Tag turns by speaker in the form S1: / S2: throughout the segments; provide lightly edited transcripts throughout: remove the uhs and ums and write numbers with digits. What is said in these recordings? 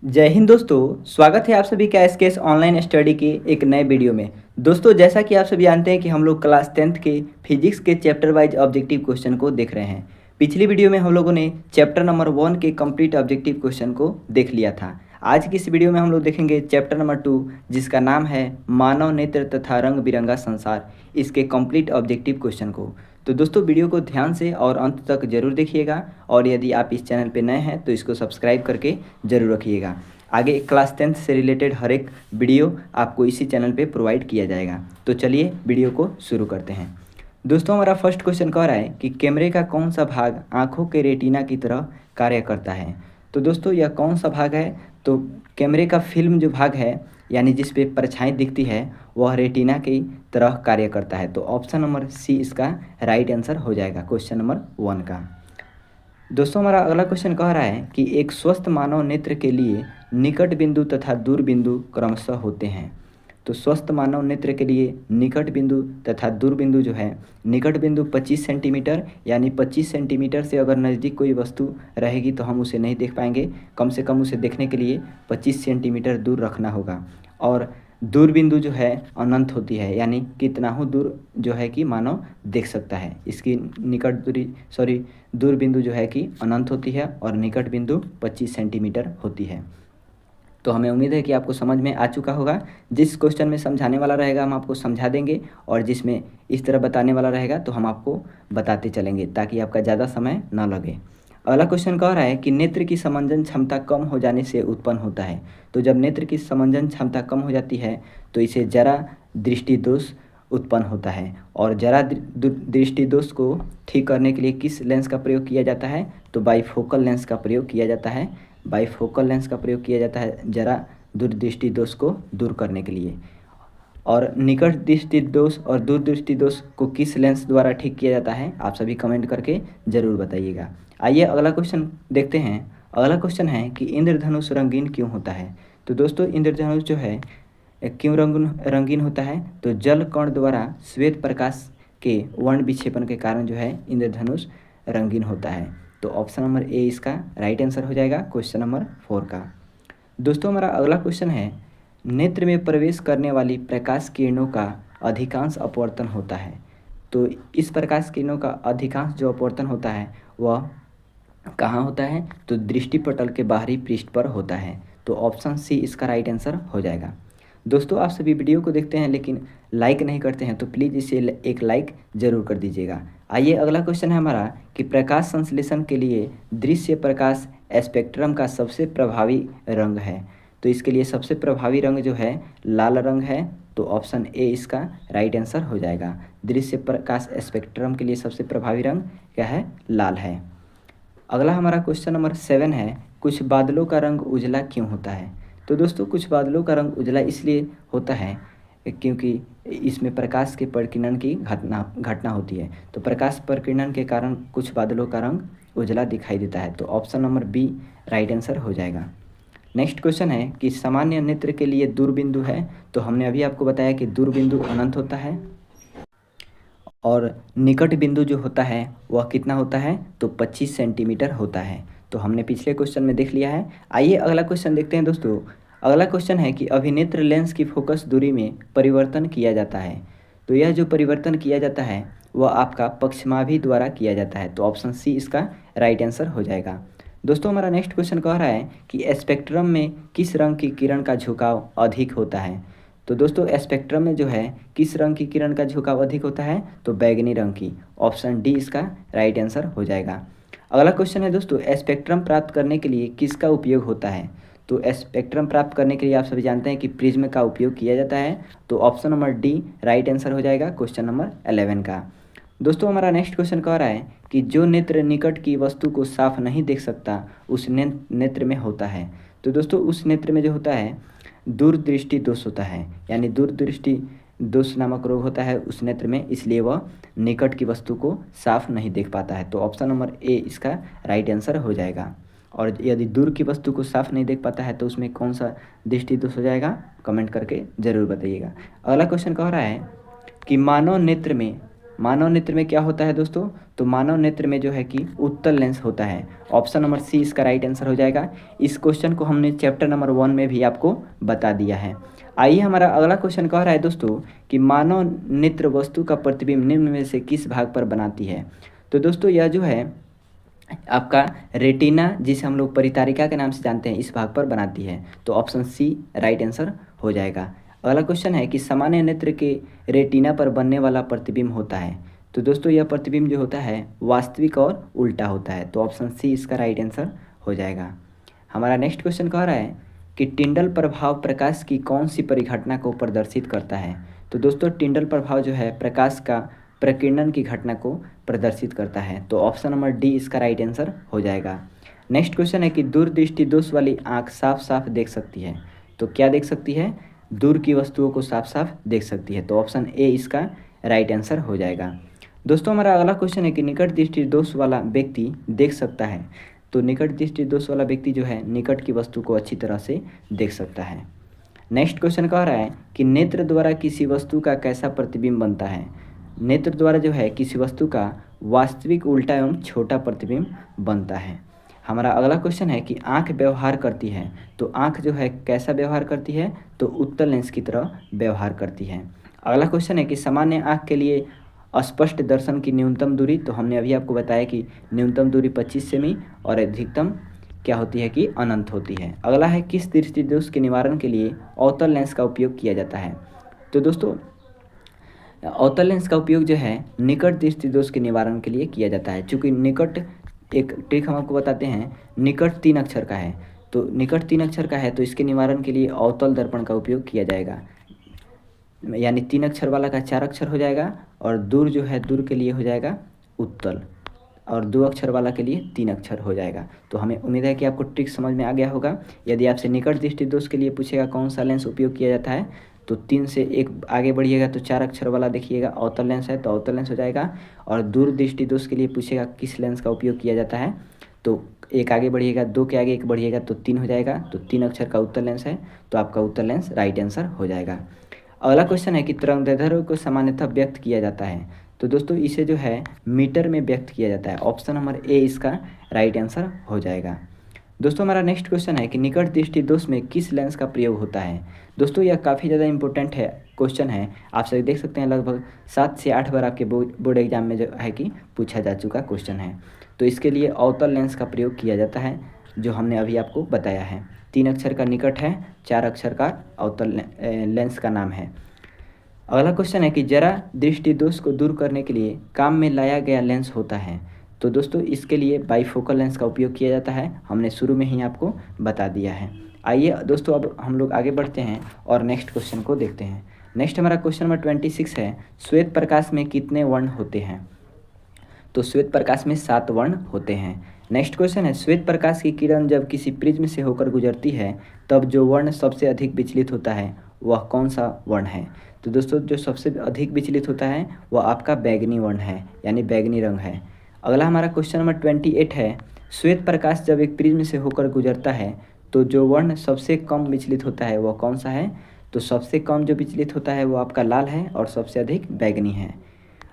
S1: जय हिंद दोस्तों, स्वागत है आप सभी का एसकेएस ऑनलाइन स्टडी के एक नए वीडियो में। दोस्तों, जैसा कि आप सभी जानते हैं कि हम लोग क्लास 10th के फिजिक्स के चैप्टर वाइज ऑब्जेक्टिव क्वेश्चन को देख रहे हैं। पिछली वीडियो में हम लोगों ने चैप्टर नंबर 1 के कंप्लीट ऑब्जेक्टिव क्वेश्चन को देख लिया था। आज की इस वीडियो में हम लोग देखेंगे चैप्टर नंबर 2, जिसका नाम है मानव नेत्र तथा रंग बिरंगा संसार, इसके कंप्लीट ऑब्जेक्टिव क्वेश्चन को। तो दोस्तों, वीडियो को ध्यान से और अंत तक जरूर देखिएगा, और यदि आप इस चैनल पर नए हैं तो इसको सब्सक्राइब करके जरूर रखिएगा। आगे क्लास 10th से रिलेटेड हर एक वीडियो आपको इसी चैनल पे प्रोवाइड किया जाएगा। तो चलिए वीडियो को शुरू करते हैं। दोस्तों, हमारा फर्स्ट क्वेश्चन कह रहा है कि कैमरे का कौन सा भाग आँखों के रेटिना की तरह कार्य करता है। तो दोस्तों, यह कौन सा भाग है? तो कैमरे का फिल्म जो भाग है, यानी जिस पे परछाई दिखती है, वह रेटिना की तरह कार्य करता है। तो ऑप्शन नंबर सी इसका राइट आंसर हो जाएगा क्वेश्चन नंबर 1 का। दोस्तों, हमारा अगला क्वेश्चन कह रहा है कि एक स्वस्थ मानव नेत्र के लिए निकट बिंदु तथा दूर बिंदु क्रमशः होते हैं। तो स्वस्थ मानव नेत्र के लिए निकट बिंदु तथा दूर बिंदु जो है, निकट बिंदु 25 सेंटीमीटर, यानी 25 सेंटीमीटर से अगर नज़दीक कोई वस्तु रहेगी तो हम उसे नहीं देख पाएंगे। कम से कम उसे देखने के लिए 25 सेंटीमीटर दूर रखना होगा। और दूर बिंदु जो है अनंत होती है, यानी कितना हो दूर जो है कि मानव देख सकता है। इसकी निकट दूरी दूर बिंदु जो है कि अनंत होती है, और निकट बिंदु 25 सेंटीमीटर होती है। तो हमें उम्मीद है कि आपको समझ में आ चुका होगा। जिस क्वेश्चन में समझाने वाला रहेगा हम आपको समझा देंगे, और जिसमें इस तरह बताने वाला रहेगा तो हम आपको बताते चलेंगे, ताकि आपका ज़्यादा समय ना लगे। अगला क्वेश्चन कह रहा है कि नेत्र की समंजन क्षमता कम हो जाने से उत्पन्न होता है। तो जब नेत्र की समंजन क्षमता कम हो जाती है तो इसे जरा दृष्टि दोष उत्पन्न होता है। और जरा दृष्टि दोष को ठीक करने के लिए किस लेंस का प्रयोग किया जाता है? तो बाइफोकल लेंस का प्रयोग किया जाता है। बाइफोकल लेंस का प्रयोग किया जाता है जरा दूरदृष्टि दोष को दूर करने के लिए। और निकट दृष्टि दोष और दूरदृष्टि दोष को किस लेंस द्वारा ठीक किया जाता है? आप सभी कमेंट करके ज़रूर बताइएगा। आइए अगला क्वेश्चन देखते हैं। अगला क्वेश्चन है कि इंद्रधनुष रंगीन क्यों होता है। तो दोस्तों, इंद्रधनुष जो है क्यों रंगीन होता है? तो जल कण द्वारा श्वेत प्रकाश के वर्ण विक्षेपण के कारण जो है इंद्रधनुष रंगीन होता है। तो ऑप्शन नंबर ए इसका राइट आंसर हो जाएगा क्वेश्चन नंबर 4 का। दोस्तों, हमारा अगला क्वेश्चन है, नेत्र में प्रवेश करने वाली प्रकाश किरणों का अधिकांश अपवर्तन होता है। तो इस प्रकाश किरणों का अधिकांश जो अपवर्तन होता है वह कहाँ होता है? तो दृष्टिपटल के बाहरी पृष्ठ पर होता है। तो ऑप्शन सी इसका राइट आंसर हो जाएगा। दोस्तों, आप सभी वीडियो को देखते हैं लेकिन लाइक नहीं करते हैं, तो प्लीज़ इसे एक लाइक ज़रूर कर दीजिएगा। आइए अगला क्वेश्चन है हमारा कि प्रकाश संश्लेषण के लिए दृश्य प्रकाश स्पेक्ट्रम का सबसे प्रभावी रंग है। तो इसके लिए सबसे प्रभावी रंग जो है लाल रंग है। तो ऑप्शन ए इसका राइट आंसर हो जाएगा। दृश्य प्रकाश स्पेक्ट्रम के लिए सबसे प्रभावी रंग क्या है? लाल है। अगला हमारा क्वेश्चन नंबर 7 है, कुछ बादलों का रंग उजला क्यों होता है। तो दोस्तों, कुछ बादलों का रंग उजला इसलिए होता है क्योंकि इसमें प्रकाश के प्रकीर्णन की घटना होती है। तो प्रकाश प्रकीर्णन के कारण कुछ बादलों का रंग उजला दिखाई देता है। तो option number B right answer हो जाएगा। नेक्स्ट क्वेश्चन है कि सामान्य नेत्र के लिए दूरबिंदु है। तो हमने अभी आपको बताया कि दूरबिंदु अनंत होता है, और निकट बिंदु जो होता है वह कितना होता है? तो 25 सेंटीमीटर होता है। तो हमने पिछले क्वेश्चन में देख लिया है। आइए अगला क्वेश्चन देखते हैं दोस्तों। अगला क्वेश्चन है कि अभिनेत्र लेंस की फोकस दूरी में परिवर्तन किया जाता है। तो यह जो परिवर्तन किया जाता है वह आपका पक्षमाभि द्वारा किया जाता है। तो ऑप्शन सी इसका राइट आंसर हो जाएगा। दोस्तों, हमारा नेक्स्ट क्वेश्चन कह रहा है कि स्पेक्ट्रम में किस रंग की किरण का झुकाव अधिक होता है। तो दोस्तों, स्पेक्ट्रम में जो है किस रंग की किरण का झुकाव अधिक होता है? तो बैगनी रंग की। ऑप्शन डी इसका राइट आंसर हो जाएगा। अगला क्वेश्चन है दोस्तों, स्पेक्ट्रम प्राप्त करने के लिए किसका उपयोग होता है। तो स्पेक्ट्रम प्राप्त करने के लिए आप सभी जानते हैं कि प्रिज्म का उपयोग किया जाता है। तो option number D right answer हो जाएगा क्वेश्चन नंबर 11 का। दोस्तों, हमारा नेक्स्ट क्वेश्चन कह रहा है कि जो नेत्र निकट की वस्तु को साफ नहीं देख सकता उस नेत्र में होता है। तो दोस्तों, उस नेत्र में जो होता है दूरदृष्टि दोष होता है, यानी दूरदृष्टि दोष नामक रोग होता है उस नेत्र में, इसलिए वह निकट की वस्तु को साफ नहीं देख पाता है। तो ऑप्शन नंबर ए इसका राइट आंसर हो जाएगा। और यदि दूर की वस्तु को साफ नहीं देख पाता है तो उसमें कौन सा दृष्टि दोष हो जाएगा? कमेंट करके ज़रूर बताइएगा। अगला क्वेश्चन कह रहा है कि मानव नेत्र में क्या होता है दोस्तों? तो मानव नेत्र में जो है कि उत्तल लेंस होता है। ऑप्शन नंबर सी इसका राइट आंसर हो जाएगा। इस क्वेश्चन को हमने चैप्टर नंबर 1 में भी आपको बता दिया है। आइए हमारा अगला क्वेश्चन कह रहा है दोस्तों कि मानव नेत्र वस्तु का प्रतिबिंब निम्न में से किस भाग पर बनाती है? तो दोस्तों यह जो है आपका रेटिना, जिसे हम लोग परितारिका के नाम से जानते हैं, इस भाग पर बनाती है। तो ऑप्शन सी राइट आंसर हो जाएगा। अगला क्वेश्चन है कि सामान्य नेत्र के रेटिना पर बनने वाला प्रतिबिंब होता है। तो दोस्तों यह प्रतिबिंब जो होता है वास्तविक और उल्टा होता है। तो ऑप्शन सी इसका राइट आंसर हो जाएगा। हमारा नेक्स्ट क्वेश्चन कह रहा है कि टिंडल प्रभाव प्रकाश की कौन सी परिघटना को प्रदर्शित करता है? तो दोस्तों टिंडल प्रभाव जो है प्रकाश का प्रकीर्णन की घटना को प्रदर्शित करता है। तो ऑप्शन नंबर डी इसका राइट आंसर हो जाएगा। नेक्स्ट क्वेश्चन है कि दूरदृष्टि दोष वाली आंख साफ साफ देख सकती है। तो क्या देख सकती है? दूर की वस्तुओं को साफ साफ देख सकती है। तो ऑप्शन ए इसका राइट आंसर हो जाएगा। दोस्तों हमारा अगला क्वेश्चन है कि निकट दृष्टि दोष वाला व्यक्ति देख सकता है। तो निकट दृष्टि दोष वाला व्यक्ति जो है निकट की वस्तु को अच्छी तरह से देख सकता है। नेक्स्ट क्वेश्चन कह रहा है कि नेत्र द्वारा किसी वस्तु का कैसा प्रतिबिंब बनता है? नेत्र द्वारा जो है किसी वस्तु का वास्तविक उल्टा एवं छोटा प्रतिबिंब बनता है। हमारा अगला क्वेश्चन है कि आंख व्यवहार करती है। तो आंख जो है कैसा व्यवहार करती है? तो उत्तल लेंस की तरह व्यवहार करती है। अगला क्वेश्चन है कि सामान्य आंख के लिए स्पष्ट दर्शन की न्यूनतम दूरी। तो हमने अभी आपको बताया कि न्यूनतम दूरी 25 सेमी और अधिकतम क्या होती है कि अनंत होती है। अगला है किस दृष्टि दोष के निवारण के लिए अवतल लेंस का उपयोग किया जाता है? तो दोस्तों अवतल लेंस का उपयोग जो है निकट दृष्टि दोष के निवारण के लिए किया जाता है। चूँकि निकट, एक ट्रिक हम आपको बताते हैं, निकट 3 अक्षर का है। तो निकट 3 अक्षर का है तो इसके निवारण के लिए अवतल दर्पण का उपयोग किया जाएगा। यानी 3 अक्षर वाला का 4 अक्षर हो जाएगा और दूर जो है दूर के लिए हो जाएगा उत्तल, और 2 अक्षर वाला के लिए 3 अक्षर हो जाएगा। तो हमें उम्मीद है कि आपको ट्रिक समझ में आ गया होगा। यदि आपसे निकट दृष्टि दोष के लिए पूछेगा कौन सा लेंस उपयोग किया जाता है, तो 3 से 1 आगे बढ़िएगा तो 4 अक्षर वाला देखिएगा अवतल लेंस है, तो अवतल लेंस हो जाएगा। और दूर दृष्टि दोष के लिए पूछेगा किस लेंस का उपयोग किया जाता है, तो 1 आगे बढ़िएगा, 2 के आगे 1 बढ़िएगा तो 3 हो जाएगा। तो 3 अक्षर का उत्तल लेंस है, तो आपका उत्तल लेंस राइट आंसर हो जाएगा। अगला क्वेश्चन है कि तरंगदैर्ध्य को सामान्यतः व्यक्त किया जाता है। तो दोस्तों इसे जो है मीटर में व्यक्त किया जाता है। ऑप्शन नंबर ए इसका राइट आंसर हो जाएगा। दोस्तों हमारा नेक्स्ट क्वेश्चन है कि निकट दृष्टि दोष में किस लेंस का प्रयोग होता है? दोस्तों यह काफ़ी ज़्यादा इंपॉर्टेंट है, क्वेश्चन है। आप सभी देख सकते हैं लगभग 7 से 8 बार आपके बोर्ड एग्जाम में जो है कि पूछा जा चुका क्वेश्चन है। तो इसके लिए अवतल लेंस का प्रयोग किया जाता है, जो हमने अभी आपको बताया है। 3 अक्षर का निकट है, 4 अक्षर का अवतल लेंस का नाम है। अगला क्वेश्चन है कि जरा दृष्टि दोष को दूर करने के लिए काम में लाया गया लेंस होता है। तो दोस्तों इसके लिए बाईफोकल लेंस का उपयोग किया जाता है, हमने शुरू में ही आपको बता दिया है। आइए दोस्तों अब हम लोग आगे बढ़ते हैं और नेक्स्ट क्वेश्चन को देखते हैं। नेक्स्ट हमारा क्वेश्चन नंबर 26 है, श्वेत प्रकाश में कितने वर्ण होते हैं? तो श्वेत प्रकाश में 7 वर्ण होते हैं। नेक्स्ट क्वेश्चन है, श्वेत प्रकाश की किरण जब किसी प्रिज्म से होकर गुजरती है तब जो वर्ण सबसे अधिक विचलित होता है वह कौन सा वर्ण है? तो दोस्तों जो सबसे अधिक विचलित होता है वह आपका बैगनी वर्ण है, यानी बैगनी रंग है। अगला हमारा क्वेश्चन नंबर 28 है, श्वेत प्रकाश जब एक प्रिज्म से होकर गुजरता है तो जो वर्ण सबसे कम विचलित होता है वह कौन सा है? तो सबसे कम जो विचलित होता है वो आपका लाल है और सबसे अधिक बैगनी है।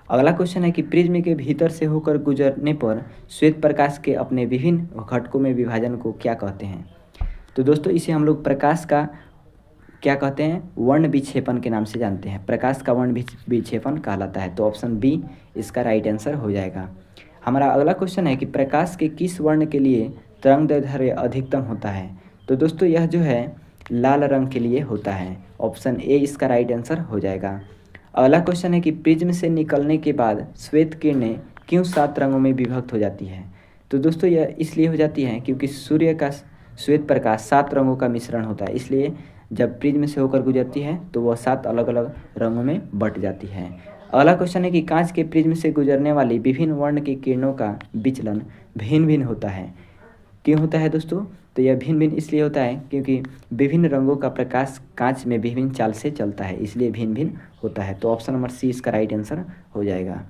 S1: अगला क्वेश्चन है कि प्रिज्म के भीतर से होकर गुजरने पर श्वेत प्रकाश के अपने विभिन्न घटकों में विभाजन को क्या कहते हैं? तो दोस्तों इसे हम लोग प्रकाश का क्या कहते हैं? वर्ण विक्षेपण के नाम से जानते हैं। प्रकाश का वर्ण विक्षेपण कहलाता है। तो ऑप्शन बी इसका राइट आंसर हो जाएगा। हमारा अगला क्वेश्चन है कि प्रकाश के किस वर्ण के लिए तरंगदैर्ध्य अधिकतम होता है? तो दोस्तों यह जो है लाल रंग के लिए होता है। ऑप्शन ए इसका राइट आंसर हो जाएगा। अगला क्वेश्चन है कि प्रिज्म से निकलने के बाद श्वेत किरणें क्यों 7 रंगों में विभक्त हो जाती है? तो दोस्तों यह इसलिए हो जाती है क्योंकि सूर्य का श्वेत प्रकाश 7 रंगों का मिश्रण होता है, इसलिए जब प्रिज्म से होकर गुजरती है तो वह 7 अलग अलग रंगों में बट जाती है। अगला क्वेश्चन है कि कांच के प्रिज्म से गुजरने वाली विभिन्न वर्ण की किरणों का विचलन भिन्न भिन्न होता है। क्यों होता है दोस्तों? तो यह भिन्न भिन्न इसलिए होता है क्योंकि विभिन्न रंगों का प्रकाश कांच में विभिन्न चाल से चलता है, इसलिए भिन्न भिन्न होता है। तो ऑप्शन नंबर सी इसका राइट आंसर हो जाएगा।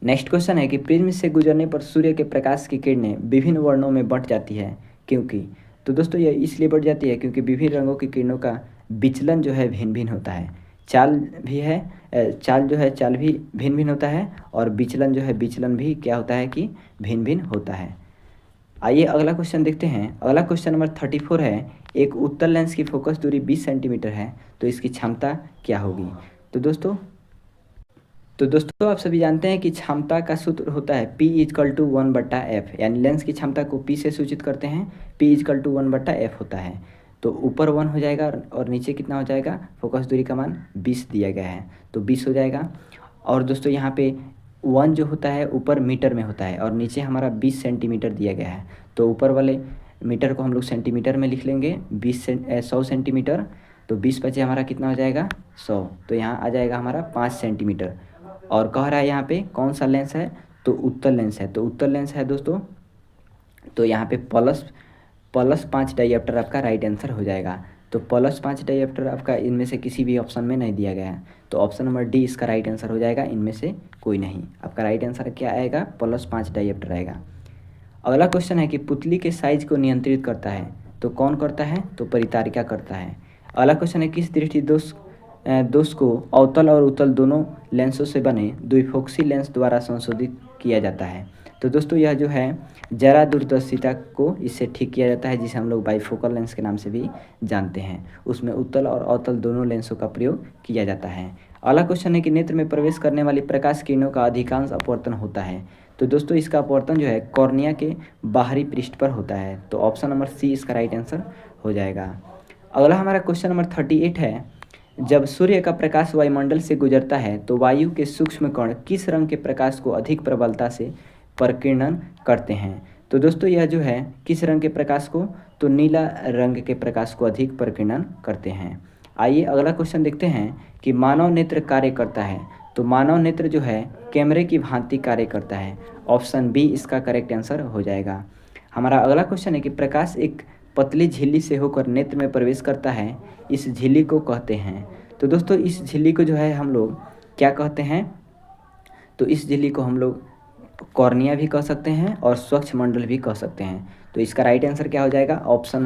S1: नेक्स्ट क्वेश्चन है कि प्रिज्म से गुजरने पर सूर्य के प्रकाश की किरणें विभिन्न वर्णों में बट जाती है, क्योंकि? तो दोस्तों यह इसलिए बढ़ जाती है क्योंकि विभिन्न रंगों की किरणों का विचलन जो है भिन्न भिन्न होता है। चाल भी है, चाल जो है चाल भी भिन्न भिन्न होता है, और विचलन जो है विचलन भी क्या होता है कि भिन्न भिन्न होता है। आइए अगला क्वेश्चन देखते हैं। अगला क्वेश्चन नंबर 34 है, एक उत्तल लेंस की फोकस दूरी 20 सेंटीमीटर है, तो इसकी क्षमता क्या होगी। तो दोस्तों आप सभी जानते हैं कि क्षमता का सूत्र होता है P इजकल टू 1/f, यानी लेंस की क्षमता को P से सूचित करते हैं, P इजकल टू 1/f होता है। तो ऊपर 1 हो जाएगा और नीचे कितना हो जाएगा, फोकस दूरी का मान 20 दिया गया है, तो 20 हो जाएगा। और दोस्तों यहाँ पे 1 जो होता है ऊपर मीटर में होता है और नीचे हमारा 20 सेंटीमीटर दिया गया है, तो ऊपर वाले मीटर को हम लोग सेंटीमीटर में लिख लेंगे, 100 सेंटीमीटर, तो 20 बचे हमारा कितना हो जाएगा 100, तो यहाँ आ जाएगा हमारा 5 सेंटीमीटर। और कह रहा है यहाँ पे कौन सा लेंस है, तो उत्तल लेंस है, तो उत्तल लेंस है दोस्तों, तो यहाँ पे प्लस 5 डायप्टर आपका राइट आंसर हो जाएगा। तो +5 डायप्टर आपका इनमें से किसी भी ऑप्शन में नहीं दिया गया है, तो ऑप्शन नंबर डी इसका राइट आंसर हो जाएगा, इनमें से कोई नहीं। आपका राइट आंसर क्या आएगा, +5 डायप्टर आएगा। अगला क्वेश्चन है कि पुतली के साइज को नियंत्रित करता है, तो कौन करता है, तो परितारिका करता है। अगला क्वेश्चन है किस दृष्टि दोष को अवतल और उत्तल दोनों लेंसों से बने द्विफोक्सी लेंस द्वारा संशोधित किया जाता है। तो दोस्तों यह जो है जरा दूरदर्शिता को इससे ठीक किया जाता है, जिसे हम लोग बाइफोकल लेंस के नाम से भी जानते हैं। उसमें उत्तल और अवतल दोनों लेंसों का प्रयोग किया जाता है। अगला क्वेश्चन है कि नेत्र में प्रवेश करने वाली प्रकाश किरणों का अधिकांश अपवर्तन होता है। तो दोस्तों इसका अपवर्तन जो है कॉर्निया के बाहरी पृष्ठ पर होता है, तो ऑप्शन नंबर सी इसका राइट आंसर हो जाएगा। अगला हमारा क्वेश्चन नंबर 38 है, जब सूर्य का प्रकाश वायुमंडल से गुजरता है तो वायु के सूक्ष्म कण किस रंग के प्रकाश को अधिक प्रबलता से प्रकीर्णन करते हैं। तो दोस्तों यह जो है किस रंग के प्रकाश को, तो नीला रंग के प्रकाश को अधिक प्रकीर्णन करते हैं। आइए अगला क्वेश्चन देखते हैं कि मानव नेत्र कार्य करता है। तो मानव नेत्र जो है कैमरे की भांति कार्य करता है, ऑप्शन बी इसका करेक्ट आंसर हो जाएगा। हमारा अगला क्वेश्चन है कि प्रकाश एक पतली झिल्ली से होकर नेत्र में प्रवेश करता है, इस झिल्ली को कहते हैं। तो दोस्तों इस झिल्ली को जो है हम लोग क्या कहते हैं, तो इस झिल्ली को हम लोग कॉर्निया भी कह सकते हैं और स्वच्छ मंडल भी कह सकते हैं। तो इसका राइट आंसर क्या हो जाएगा, ऑप्शन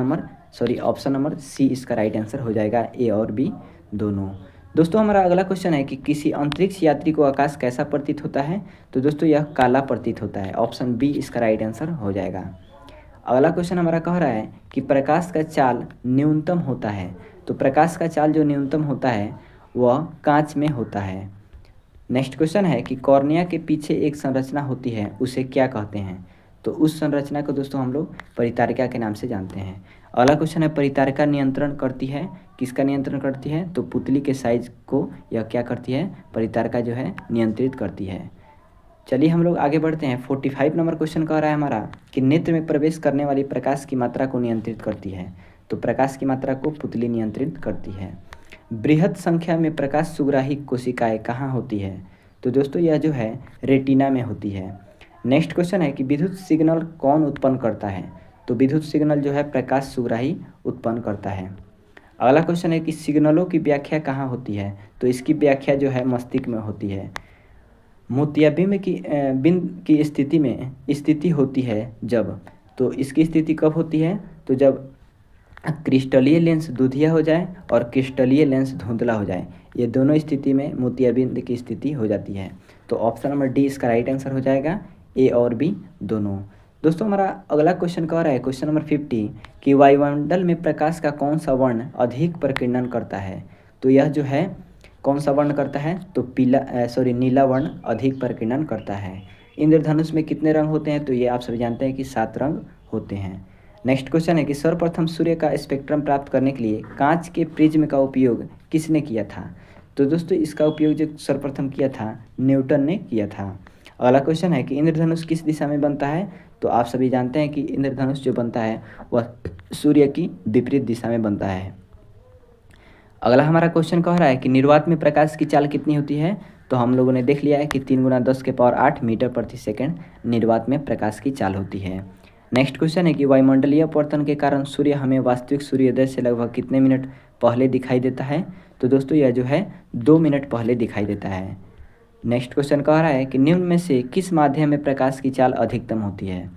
S1: नंबर सी इसका राइट आंसर हो जाएगा, ए और बी दोनों। दोस्तों हमारा अगला क्वेश्चन है कि किसी अंतरिक्ष यात्री को आकाश कैसा प्रतीत होता है। तो दोस्तों यह काला प्रतीत होता है, ऑप्शन बी इसका राइट आंसर हो जाएगा। अगला क्वेश्चन हमारा कह रहा है कि प्रकाश का चाल न्यूनतम होता है। तो प्रकाश का चाल जो न्यूनतम होता है वह कांच में होता है। नेक्स्ट क्वेश्चन है कि कॉर्निया के पीछे एक संरचना होती है, उसे क्या कहते हैं। तो उस संरचना को दोस्तों हम लोग परितारिका के नाम से जानते हैं। अगला क्वेश्चन है परितारिका नियंत्रण करती है, किसका नियंत्रण करती है, तो पुतली के साइज को यह क्या करती है, परितारिका जो है नियंत्रित करती है। चलिए हम लोग आगे बढ़ते हैं। 45 नंबर क्वेश्चन कह रहा है हमारा कि नेत्र में प्रवेश करने वाली प्रकाश की मात्रा को नियंत्रित करती है। तो प्रकाश की मात्रा को पुतली नियंत्रित करती है। बृहद संख्या में प्रकाश सुग्राही कोशिकाएं कहाँ होती है। तो दोस्तों यह जो है रेटिना में होती है। नेक्स्ट क्वेश्चन है कि विद्युत सिग्नल कौन उत्पन्न करता है। तो विद्युत सिग्नल जो है प्रकाश सुग्राही उत्पन्न करता है। अगला क्वेश्चन है कि सिग्नलों की व्याख्या कहाँ होती है। तो इसकी व्याख्या जो है मस्तिष्क में होती है। मोतियाबिंद की स्थिति होती है जब, तो इसकी स्थिति कब होती है, तो जब क्रिस्टलीय लेंस दूधिया हो जाए और क्रिस्टलीय लेंस धुंधला हो जाए, ये दोनों स्थिति में मोतियाबिंद की स्थिति हो जाती है। तो ऑप्शन नंबर डी इसका राइट आंसर हो जाएगा, ए और बी दोनों। दोस्तों हमारा अगला क्वेश्चन कह रहा है क्वेश्चन नंबर 50 कि वायुमंडल में प्रकाश का कौन सा वर्ण अधिक प्रकीर्णन करता है। तो यह जो है कौन सा वर्ण करता है, तो नीला वर्ण अधिक प्रकीर्णन करता है। इंद्रधनुष में कितने रंग होते हैं, तो ये आप सभी जानते हैं कि 7 रंग होते हैं। नेक्स्ट क्वेश्चन है कि सर्वप्रथम सूर्य का स्पेक्ट्रम प्राप्त करने के लिए कांच के प्रिज्म का उपयोग किसने किया था। तो दोस्तों इसका उपयोग जो सर्वप्रथम किया था न्यूटन ने किया था। अगला क्वेश्चन है कि इंद्रधनुष किस दिशा में बनता है। तो आप सभी जानते हैं कि इंद्रधनुष जो बनता है वह सूर्य की विपरीत दिशा में बनता है। अगला हमारा क्वेश्चन कह रहा है कि निर्वात में प्रकाश की चाल कितनी होती है। तो हम लोगों ने देख लिया है कि 3 × 10⁸ मीटर प्रति सेकंड निर्वात में प्रकाश की चाल होती है। नेक्स्ट क्वेश्चन है कि वायुमंडलीय अपवर्तन के कारण सूर्य हमें वास्तविक सूर्योदय से लगभग कितने मिनट पहले दिखाई देता है। तो दोस्तों यह जो है 2 मिनट पहले दिखाई देता है। नेक्स्ट क्वेश्चन कह रहा है कि निम्न में से किस माध्यम में प्रकाश की चाल अधिकतम होती है।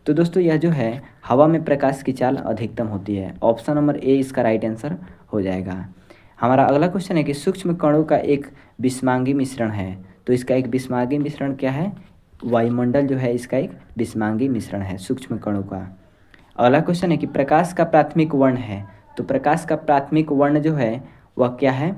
S1: तो दोस्तों यह जो है हवा में प्रकाश की चाल अधिकतम होती है। ऑप्शन नंबर ए इसका राइट आंसर हो जाएगा। हमारा अगला क्वेश्चन है कि सूक्ष्म कणों का एक विषमांगी मिश्रण है, तो इसका एक विषमांगी मिश्रण क्या है? वायुमंडल जो है इसका एक विषमांगी मिश्रण है सूक्ष्म कणों का। अगला क्वेश्चन है कि प्रकाश का प्राथमिक वर्ण है, तो प्रकाश का प्राथमिक वर्ण जो है वह क्या है?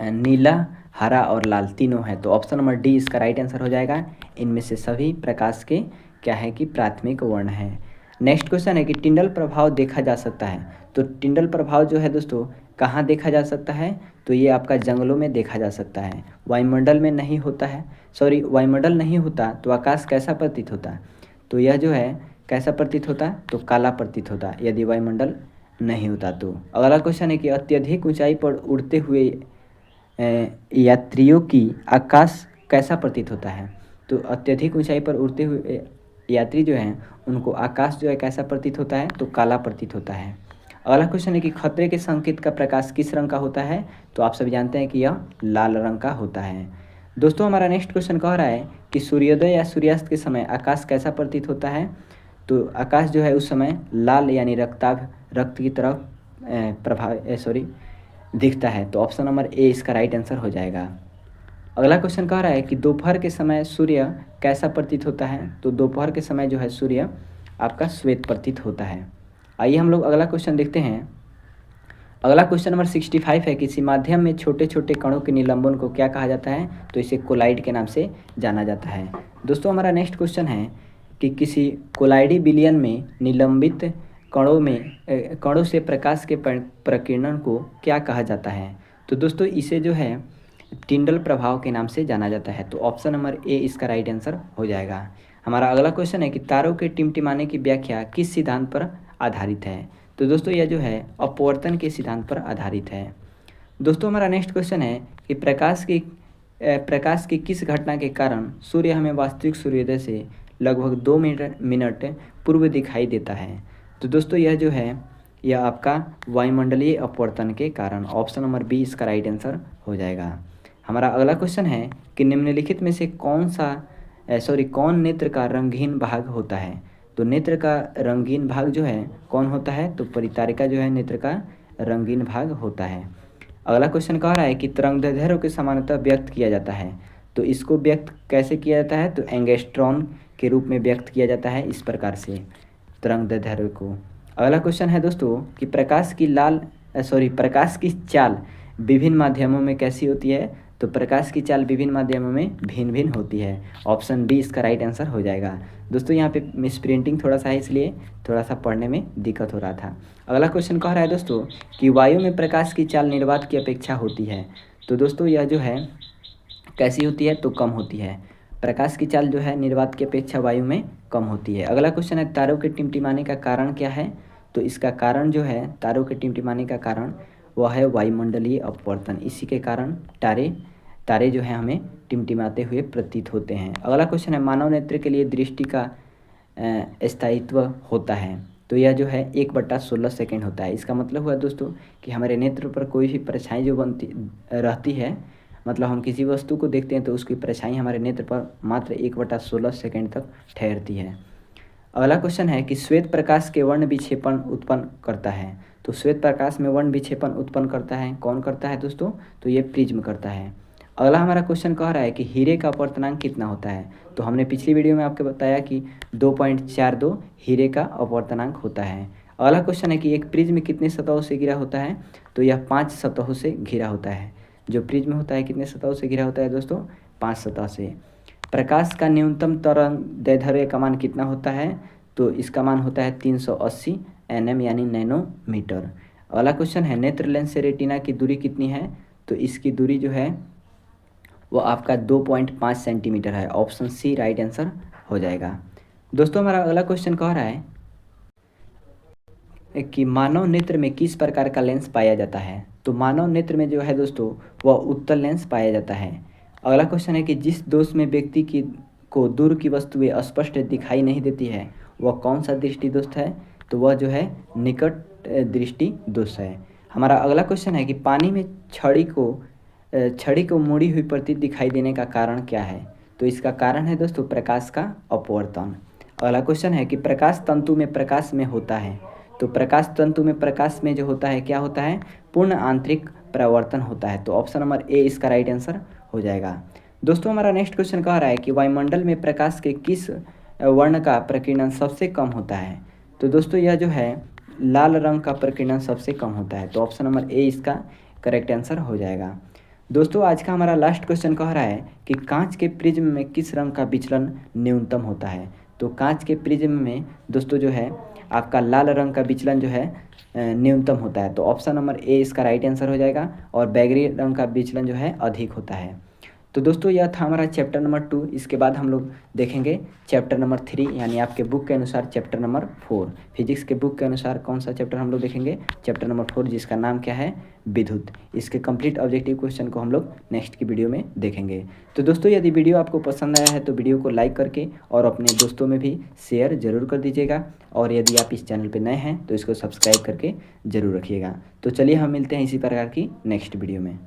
S1: नीला, हरा और लाल तीनों है, तो ऑप्शन नंबर डी इसका राइट आंसर हो जाएगा। इनमें से सभी प्रकाश के क्या है कि प्राथमिक वर्ण है। नेक्स्ट क्वेश्चन है कि टिंडल प्रभाव देखा जा सकता है, तो टिंडल प्रभाव जो है दोस्तों कहाँ देखा जा सकता है? तो ये आपका जंगलों में देखा जा सकता है, वायुमंडल में नहीं होता है। सॉरी, वायुमंडल नहीं होता तो आकाश कैसा प्रतीत होता? तो यह जो है कैसा प्रतीत होता? तो काला प्रतीत होता यदि वायुमंडल नहीं होता तो। अगला क्वेश्चन है कि अत्यधिक ऊंचाई पर उड़ते हुए यात्रियों की आकाश कैसा प्रतीत होता है? तो अत्यधिक ऊंचाई पर उड़ते हुए यात्री जो हैं उनको आकाश जो है कैसा प्रतीत होता है? तो काला प्रतीत होता है। अगला क्वेश्चन है कि खतरे के संकेत का प्रकाश किस रंग का होता है? तो आप सभी जानते हैं कि यह लाल रंग का होता है। दोस्तों हमारा नेक्स्ट क्वेश्चन कह रहा है कि सूर्योदय या सूर्यास्त के समय आकाश कैसा प्रतीत होता है? तो आकाश जो है उस समय लाल यानी रक्त की तरफ दिखता है, तो ऑप्शन नंबर ए इसका राइट आंसर हो जाएगा। अगला क्वेश्चन कह रहा है कि दोपहर के समय सूर्य कैसा प्रतीत होता है? तो दोपहर के समय जो है सूर्य आपका श्वेत प्रतीत होता है। आइए हम लोग अगला क्वेश्चन देखते हैं। अगला क्वेश्चन नंबर 65 है, किसी माध्यम में छोटे छोटे कणों के निलंबन को क्या कहा जाता है? तो इसे कोलाइड के नाम से जाना जाता है। दोस्तों हमारा नेक्स्ट क्वेश्चन है कि किसी कोलाइडी विलयन में निलंबित कणों से प्रकाश के प्रकीर्णन को क्या कहा जाता है? तो दोस्तों इसे जो है टिंडल प्रभाव के नाम से जाना जाता है, तो ऑप्शन नंबर ए इसका राइट आंसर हो जाएगा। हमारा अगला क्वेश्चन है कि तारों के टिमटिमाने की व्याख्या किस सिद्धांत पर आधारित है? तो दोस्तों यह जो है अपवर्तन के सिद्धांत पर आधारित है। दोस्तों हमारा नेक्स्ट क्वेश्चन है कि प्रकाश की किस घटना के कारण सूर्य हमें वास्तविक सूर्योदय से लगभग 2 मिनट पूर्व दिखाई देता है? तो दोस्तों यह जो है यह आपका वायुमंडलीय अपवर्तन के कारण, ऑप्शन नंबर बी इसका राइट आंसर हो जाएगा। हमारा अगला क्वेश्चन है कि निम्नलिखित में से कौन नेत्र का रंगहीन भाग होता है? तो नेत्र का रंगीन भाग जो है कौन होता है? तो परितारिका जो है नेत्र का रंगीन भाग होता है। अगला क्वेश्चन कह रहा है कि तरंगदैर्ध्य के समानतः व्यक्त किया जाता है, तो इसको व्यक्त कैसे किया जाता है? तो एंगस्ट्रॉन के रूप में व्यक्त किया जाता है इस प्रकार से तरंगदैर्ध्य को। अगला क्वेश्चन है दोस्तों कि प्रकाश की चाल विभिन्न माध्यमों में कैसी होती है? तो प्रकाश की चाल विभिन्न माध्यमों में भिन्न भिन्न होती है, ऑप्शन बी इसका राइट आंसर हो जाएगा। दोस्तों यहाँ पे मिस प्रिंटिंग थोड़ा सा है इसलिए थोड़ा सा पढ़ने में दिक्कत हो रहा था। अगला क्वेश्चन कह रहा है दोस्तों कि वायु में प्रकाश की चाल निर्वात की अपेक्षा होती है, तो दोस्तों यह जो है कैसी होती है? तो कम होती है। प्रकाश की चाल जो है निर्वात की अपेक्षा वायु में कम होती है। अगला क्वेश्चन है तारों के टिमटिमाने का कारण क्या है? तो इसका कारण जो है तारों के टिमटिमाने का कारण वह है वायुमंडलीय अपवर्तन, इसी के कारण तारे जो हैं हमें टिमटिमाते हुए प्रतीत होते हैं। अगला क्वेश्चन है मानव नेत्र के लिए दृष्टि का स्थायित्व होता है, तो यह जो है 1/16 सेकेंड होता है। इसका मतलब हुआ दोस्तों कि हमारे नेत्र पर कोई भी परछाई जो बनती रहती है, मतलब हम किसी वस्तु को देखते हैं तो उसकी परछाई हमारे नेत्र पर मात्र 1/16 सेकेंड तक ठहरती है। अगला क्वेश्चन है कि श्वेत प्रकाश के वर्ण विक्षेपण उत्पन्न करता है, तो श्वेत प्रकाश में वर्ण विक्षेपण उत्पन्न करता है कौन करता है दोस्तों? तो ये प्रिज्म करता है। अगला हमारा क्वेश्चन कह रहा है कि हीरे का अपवर्तनांक कितना होता है? तो हमने पिछली वीडियो में आपको बताया कि 2.42 हीरे का अपवर्तनांक होता है। अगला क्वेश्चन है कि एक प्रिज्म कितने सतहों से घिरा होता है? तो यह 5 सतहों से घिरा होता है। जो प्रिज्म होता है कितने सतहों से घिरा होता है दोस्तों? 5 सतह से। प्रकाश का न्यूनतम तरंगदैर्ध्य का मान कितना होता है? तो इसका मान होता है 380 nm यानी नैनोमीटर। अगला क्वेश्चन है नेत्र लेंस से रेटिना की दूरी कितनी है? तो इसकी दूरी जो है वो आपका 2.5 सेंटीमीटर है, ऑप्शन सी राइट आंसर हो जाएगा। दोस्तों हमारा अगला क्वेश्चन कह रहा है कि मानव नेत्र में किस प्रकार का लेंस पाया जाता है? तो मानव नेत्र में जो है दोस्तों वह उत्तल लेंस पाया जाता है। अगला क्वेश्चन है कि जिस दोष में व्यक्ति को दूर की वस्तुएं स्पष्ट दिखाई नहीं देती है वह कौन सा दृष्टि दोष है? तो वह जो है निकट दृष्टि दोष है। हमारा अगला क्वेश्चन है कि पानी में छड़ी को मुड़ी हुई प्रतीत दिखाई देने का कारण क्या है? तो इसका कारण है दोस्तों प्रकाश का अपवर्तन। अगला क्वेश्चन है कि प्रकाश तंतु में प्रकाश में होता है, तो प्रकाश तंतु में प्रकाश में जो होता है क्या होता है? पूर्ण आंतरिक परावर्तन होता है? तो ऑप्शन नंबर ए इसका राइट आंसर हो जाएगा। दोस्तों हमारा नेक्स्ट क्वेश्चन कह रहा है कि वायुमंडल में प्रकाश के किस वर्ण का प्रकीर्णन सबसे कम होता है? तो दोस्तों यह जो है लाल रंग का प्रकीर्णन सबसे कम होता है। तो ऑप्शन नंबर ए इसका करेक्ट आंसर हो जाएगा। दोस्तों आज का हमारा लास्ट क्वेश्चन कह रहा है कि कांच के प्रिज्म में किस रंग का विचलन न्यूनतम होता है? तो कांच के प्रिज्म में दोस्तों जो है आपका लाल रंग का विचलन जो है न्यूनतम होता है। तो ऑप्शन नंबर ए इसका राइट आंसर हो जाएगा और बैगनी रंग का विचलन जो है अधिक होता है। तो दोस्तों यह था हमारा चैप्टर नंबर 2। इसके बाद हम लोग देखेंगे चैप्टर नंबर 3 यानी आपके बुक के अनुसार चैप्टर नंबर 4। फिजिक्स के बुक के अनुसार कौन सा चैप्टर हम लोग देखेंगे? चैप्टर नंबर 4 जिसका नाम क्या है? विद्युत। इसके कंप्लीट ऑब्जेक्टिव क्वेश्चन को हम लोग नेक्स्ट की वीडियो में देखेंगे। तो दोस्तों यदि वीडियो आपको पसंद आया है तो वीडियो को लाइक करके और अपने दोस्तों में भी शेयर जरूर कर दीजिएगा और यदि आप इस चैनल पर नए हैं तो इसको सब्सक्राइब करके जरूर रखिएगा। तो चलिए हम मिलते हैं इसी प्रकार की नेक्स्ट वीडियो में।